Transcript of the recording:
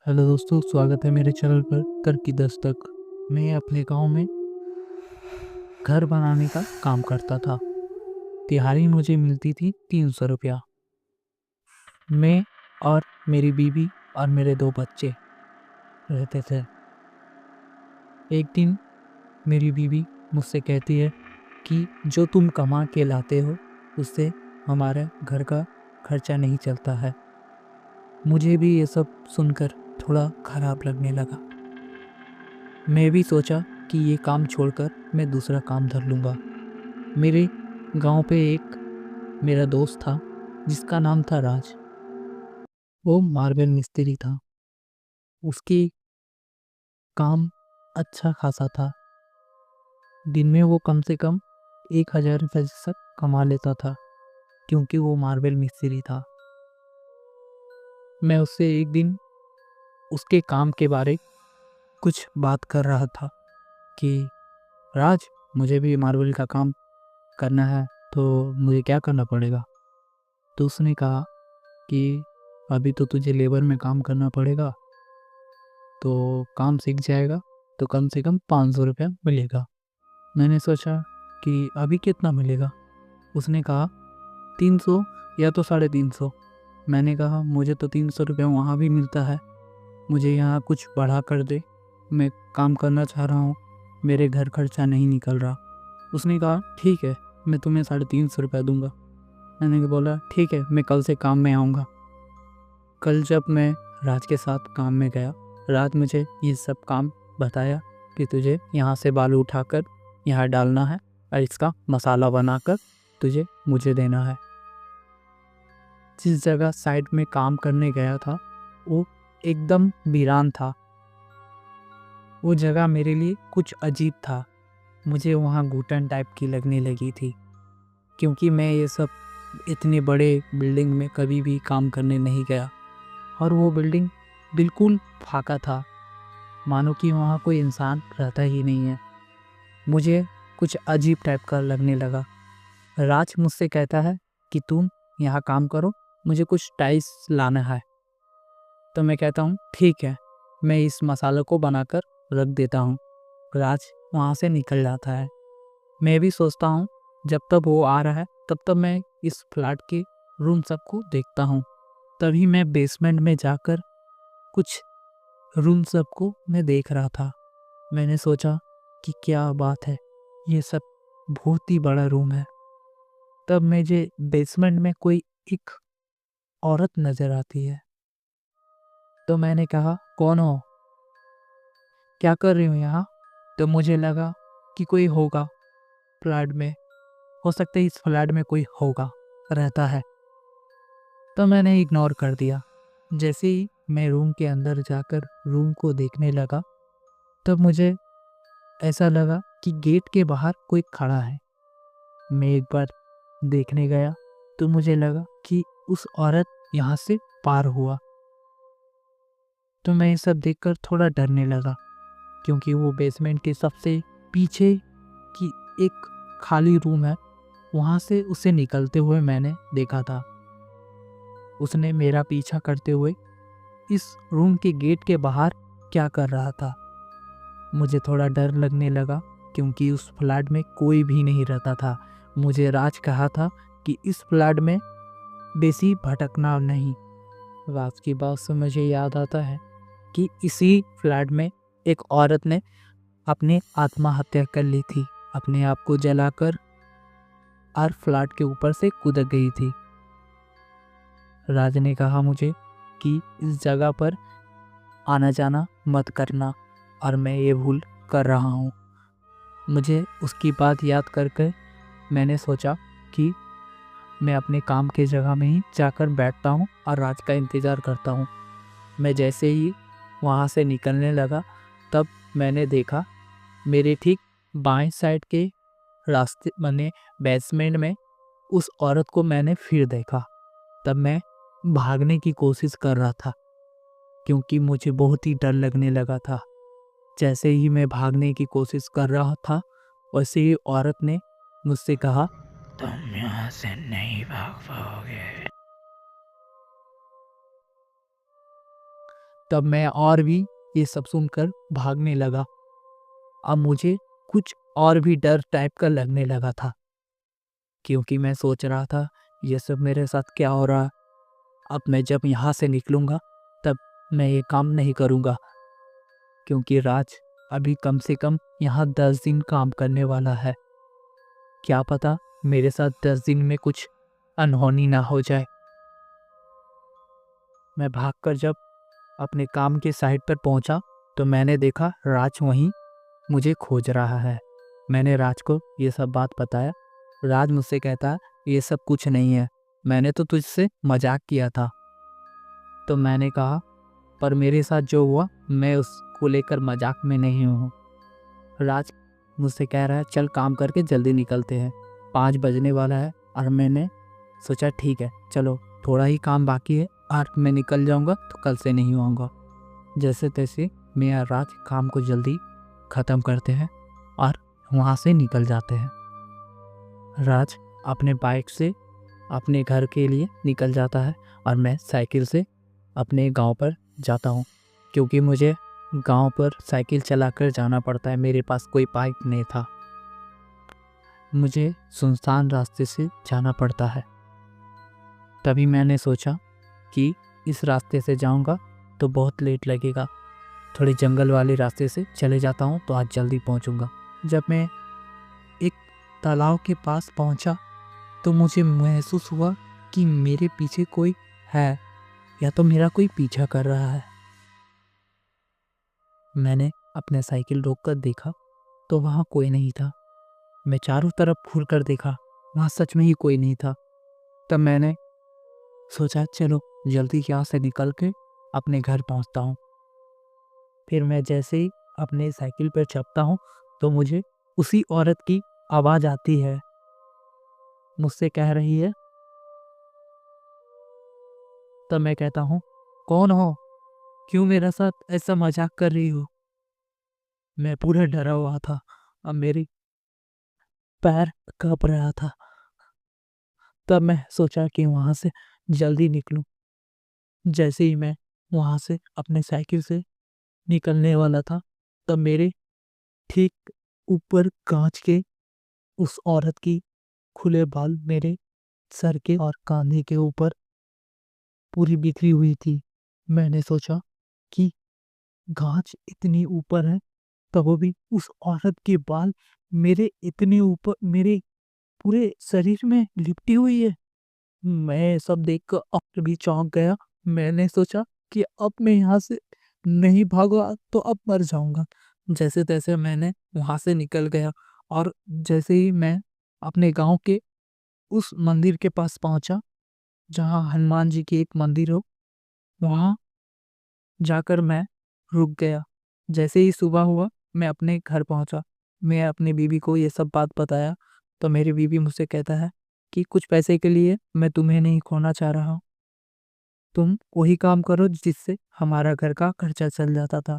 Hello दोस्तों, स्वागत है मेरे चैनल पर कर की दस्तक। मैं अपने गांव में घर बनाने का काम करता था। दिहाड़ी मुझे मिलती थी 300 रुपया। मैं और मेरी बीवी और मेरे 2 बच्चे रहते थे। एक दिन मेरी बीवी मुझसे कहती है कि जो तुम कमा के लाते हो उससे हमारे घर का खर्चा नहीं चलता है। मुझे भी ये सब सुनकर थोड़ा खराब लगने लगा। मैं भी सोचा कि ये काम छोड़कर मैं दूसरा काम धर लूँगा। मेरे गांव पे एक मेरा दोस्त था जिसका नाम था राज। वो मार्बल मिस्त्री था। उसकी काम अच्छा खासा था। दिन में वो कम से कम 1,000 रुपये तक कमा लेता था, क्योंकि वो मार्बल मिस्त्री था। मैं उससे एक दिन उसके काम के बारे कुछ बात कर रहा था कि राज, मुझे भी मार्बल का काम करना है, तो मुझे क्या करना पड़ेगा। तो उसने कहा कि अभी तो तुझे लेबर में काम करना पड़ेगा, तो काम सीख जाएगा तो कम से कम 500 रुपया मिलेगा। मैंने सोचा कि अभी कितना मिलेगा। उसने कहा 300 या तो 350। मैंने कहा मुझे तो 300 रुपया वहाँ भी मिलता है, मुझे यहाँ कुछ बढ़ा कर दे, मैं काम करना चाह रहा हूँ, मेरे घर खर्चा नहीं निकल रहा। उसने कहा ठीक है, मैं तुम्हें 350 रुपया दूंगा। मैंने बोला ठीक है, मैं कल से काम में आऊँगा। कल जब मैं राज के साथ काम में गया, राज मुझे ये सब काम बताया कि तुझे यहाँ से बालू उठाकर यहाँ डालना है और इसका मसाला बनाकर तुझे मुझे देना है। जिस जगह साइड में काम करने गया था वो एकदम वीरान था। वो जगह मेरे लिए कुछ अजीब था। मुझे वहाँ घुटन टाइप की लगने लगी थी, क्योंकि मैं ये सब इतने बड़े बिल्डिंग में कभी भी काम करने नहीं गया। और वो बिल्डिंग बिल्कुल फाका था, मानो कि वहाँ कोई इंसान रहता ही नहीं है। मुझे कुछ अजीब टाइप का लगने लगा। राज मुझसे कहता है कि तुम यहाँ काम करो, मुझे कुछ टाइल्स लाना है। तो मैं कहता हूँ ठीक है, मैं इस मसाले को बनाकर रख देता हूँ। राज वहाँ से निकल जाता है। मैं भी सोचता हूँ जब तक वो आ रहा है तब तक मैं इस फ्लैट के रूम सबको देखता हूँ। तभी मैं बेसमेंट में जाकर कुछ रूम सबको मैं देख रहा था। मैंने सोचा कि क्या बात है, ये सब बहुत ही बड़ा रूम है। तब मुझे बेसमेंट में कोई एक औरत नज़र आती है। तो मैंने कहा कौन हो, क्या कर रही हो यहाँ। तो मुझे लगा कि कोई होगा फ्लैट में, हो सकता है इस फ्लैट में कोई होगा, रहता है। तो मैंने इग्नोर कर दिया। जैसे ही मैं रूम के अंदर जाकर रूम को देखने लगा, तब मुझे ऐसा लगा कि गेट के बाहर कोई खड़ा है। मैं एक बार देखने गया तो मुझे लगा कि उस औरत यहाँ से पार हुआ। तो मैं ये सब देखकर थोड़ा डरने लगा, क्योंकि वो बेसमेंट के सबसे पीछे की एक खाली रूम है, वहाँ से उसे निकलते हुए मैंने देखा था। उसने मेरा पीछा करते हुए इस रूम के गेट के बाहर क्या कर रहा था। मुझे थोड़ा डर लगने लगा, क्योंकि उस फ्लैट में कोई भी नहीं रहता था। मुझे राज कहा था कि इस फ्लैट में बेसी भटकना नहीं। राज की बात से मुझे याद आता है कि इसी फ्लैट में एक औरत ने अपनी आत्महत्या कर ली थी, अपने आप को जलाकर और फ्लैट के ऊपर से कूद गई थी। राज ने कहा मुझे कि इस जगह पर आना जाना मत करना, और मैं ये भूल कर रहा हूँ। मुझे उसकी बात याद करके मैंने सोचा कि मैं अपने काम के जगह में ही जाकर बैठता हूँ और राज का इंतज़ार करता हूँ। मैं जैसे ही वहाँ से निकलने लगा, तब मैंने देखा मेरे ठीक बाएं साइड के रास्ते बने बेसमेंट में उस औरत को मैंने फिर देखा। तब मैं भागने की कोशिश कर रहा था, क्योंकि मुझे बहुत ही डर लगने लगा था। जैसे ही मैं भागने की कोशिश कर रहा था, वैसे ही औरत ने मुझसे कहा, तुम यहाँ से नहीं भाग पाओगे। तब मैं और भी ये सब सुनकर भागने लगा। अब मुझे कुछ और भी डर टाइप का लगने लगा था, क्योंकि मैं सोच रहा था ये सब मेरे साथ क्या हो रहा है। अब मैं जब यहाँ से निकलूँगा तब मैं ये काम नहीं करूँगा, क्योंकि राज अभी कम से कम यहाँ 10 दिन काम करने वाला है। क्या पता मेरे साथ 10 दिन में कुछ अनहोनी ना हो जाए। मैं भागकर जब अपने काम के साइट पर पहुंचा तो मैंने देखा राज वहीं मुझे खोज रहा है। मैंने राज को ये सब बात बताया। राज मुझसे कहता, ये सब कुछ नहीं है, मैंने तो तुझसे मजाक किया था। तो मैंने कहा, पर मेरे साथ जो हुआ मैं उसको लेकर मजाक में नहीं हूँ। राज मुझसे कह रहा है चल काम करके जल्दी निकलते हैं, 5 बजने वाला है। और मैंने सोचा ठीक है चलो, थोड़ा ही काम बाकी है और मैं निकल जाऊंगा तो कल से नहीं आऊँगा। जैसे तैसे मैं और राज काम को जल्दी ख़त्म करते हैं और वहाँ से निकल जाते हैं। राज अपने बाइक से अपने घर के लिए निकल जाता है और मैं साइकिल से अपने गांव पर जाता हूँ, क्योंकि मुझे गांव पर साइकिल चलाकर जाना पड़ता है। मेरे पास कोई बाइक नहीं था, मुझे सुनसान रास्ते से जाना पड़ता है। तभी मैंने सोचा कि इस रास्ते से जाऊंगा तो बहुत लेट लगेगा, थोड़ी जंगल वाले रास्ते से चले जाता हूँ तो आज जल्दी पहुँचूँगा। जब मैं एक तालाब के पास पहुँचा तो मुझे महसूस हुआ कि मेरे पीछे कोई है, या तो मेरा कोई पीछा कर रहा है। मैंने अपने साइकिल रोककर देखा तो वहाँ कोई नहीं था। मैं चारों तरफ घूर कर देखा, वहाँ सच में ही कोई नहीं था। तब मैंने सोचा चलो जल्दी यहाँ से निकल के अपने घर पहुँचता हूँ। फिर मैं जैसे ही अपने साइकिल पर चढ़ता हूँ तो मुझे उसी औरत की आवाज़ आती है, मुझसे कह रही है। तब मैं कहता हूँ कौन हो, क्यों मेरे साथ ऐसा मजाक कर रही हो। मैं पूरा डरा हुआ था, अब मेरी पैर कांप रहा था। तब मैं सोचा कि वहाँ से जल्दी निकलूं। जैसे ही मैं वहाँ से अपने साइकिल से निकलने वाला था तब मेरे ठीक ऊपर कांच के उस औरत की खुले बाल मेरे सर के और कंधे के ऊपर पूरी बिखरी हुई थी। मैंने सोचा कि कांच इतनी ऊपर है तब वो भी उस औरत के बाल मेरे इतने ऊपर मेरे पूरे शरीर में लिपटी हुई है। मैं सब देखकर और भी चौंक गया। मैंने सोचा कि अब मैं यहाँ से नहीं भागा तो अब मर जाऊंगा। जैसे तैसे मैंने वहाँ से निकल गया और जैसे ही मैं अपने गांव के उस मंदिर के पास पहुंचा जहाँ हनुमान जी की एक मंदिर हो, वहाँ जाकर मैं रुक गया। जैसे ही सुबह हुआ मैं अपने घर पहुंचा। मैं अपनी बीवी को ये सब बात बताया तो मेरी बीवी मुझसे कहता है कि कुछ पैसे के लिए मैं तुम्हें नहीं खोना चाह रहा हूँ, तुम वही काम करो जिससे हमारा घर का खर्चा चल जाता था।